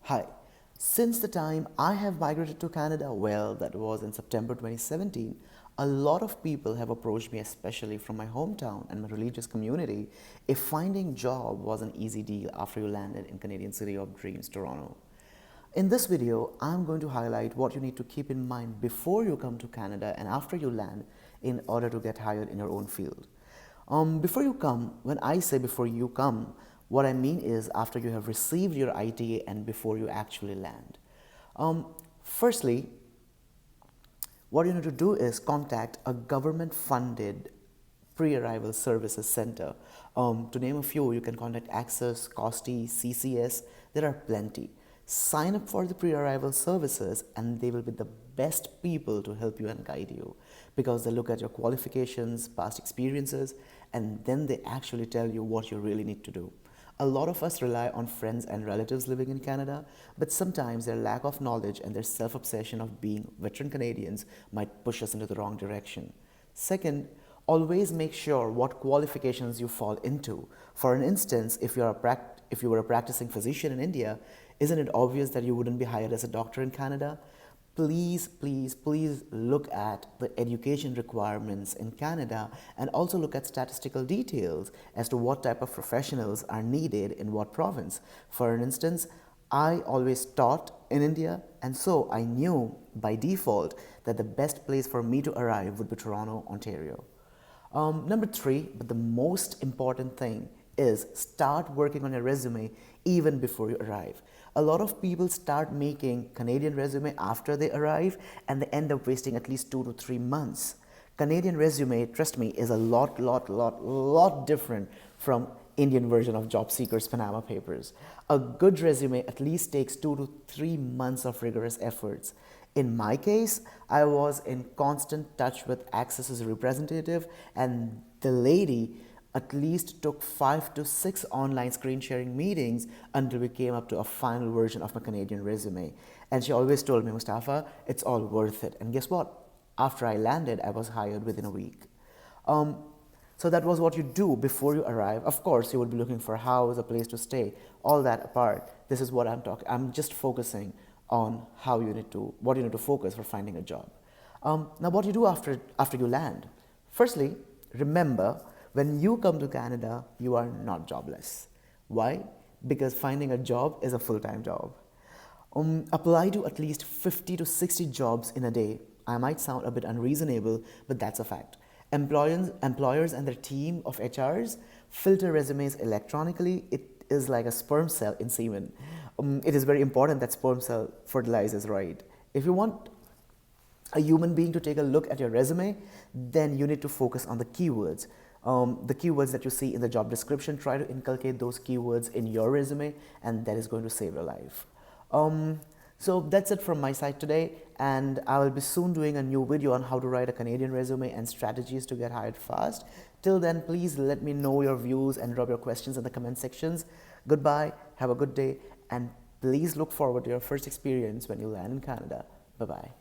Hi. Since the time I have migrated to Canada, well, that was in September 2017, a lot of people have approached me, especially from my hometown and my religious community, if finding job was an easy deal after you landed in Canadian city of dreams, Toronto. In this video, I'm going to highlight what you need to keep in mind before you come to Canada and after you land in order to get hired in your own field. Before you come, when I say before you come, what I mean is after you have received your ITA and before you actually land. Firstly, what you need to do is contact a government-funded pre-arrival services center. To name a few, you can contact Access, Costi, CCS. There are plenty. Sign up for the pre-arrival services and they will be the best people to help you and guide you because they look at your qualifications, past experiences, and then they actually tell you what you really need to do. A lot of us rely on friends and relatives living in Canada, but sometimes their lack of knowledge and their self-obsession of being veteran Canadians might push us into the wrong direction. Second, always make sure what qualifications you fall into. For an instance, if you were a practicing physician in India, isn't it obvious that you wouldn't be hired as a doctor in Canada? Please, please, please look at the education requirements in Canada and also look at statistical details as to what type of professionals are needed in what province. For an instance, I always taught in India, and so I knew by default that the best place for me to arrive would be Toronto, Ontario. Number three, but the most important thing is start working on your resume even before you arrive. A lot of people start making Canadian resume after they arrive and they end up wasting at least 2 to 3 months. Canadian resume, trust me, is a lot different from Indian version of job seekers Panama Papers. A good resume at least takes 2 to 3 months of rigorous efforts. In my case, I was in constant touch with Access's representative, and the lady at least took 5 to 6 online screen sharing meetings until we came up to a final version of my Canadian resume. And she always told me, Mustafa, it's all worth it. And guess what? After I landed, I was hired within a week. So that was what you do before you arrive. Of course, you would be looking for a house, a place to stay, all that apart. This is what I'm talking. I'm just focusing on what you need to focus for finding a job. Now, what you do after you land? Firstly, remember, when you come to Canada, you are not jobless. Why? Because finding a job is a full-time job. Apply to at least 50 to 60 jobs in a day. I might sound a bit unreasonable, but that's a fact. Employers and their team of HRs filter resumes electronically. It is like a sperm cell in semen. It is very important that sperm cell fertilizes right. If you want a human being to take a look at your resume, then you need to focus on the keywords. The keywords that you see in the job description, try to inculcate those keywords in your resume, and that is going to save your life. So that's it from my side today, and I will be soon doing a new video on how to write a Canadian resume and strategies to get hired fast. Till then, please let me know your views and drop your questions in the comment sections. Goodbye, have a good day, and please look forward to your first experience when you land in Canada. Bye-bye.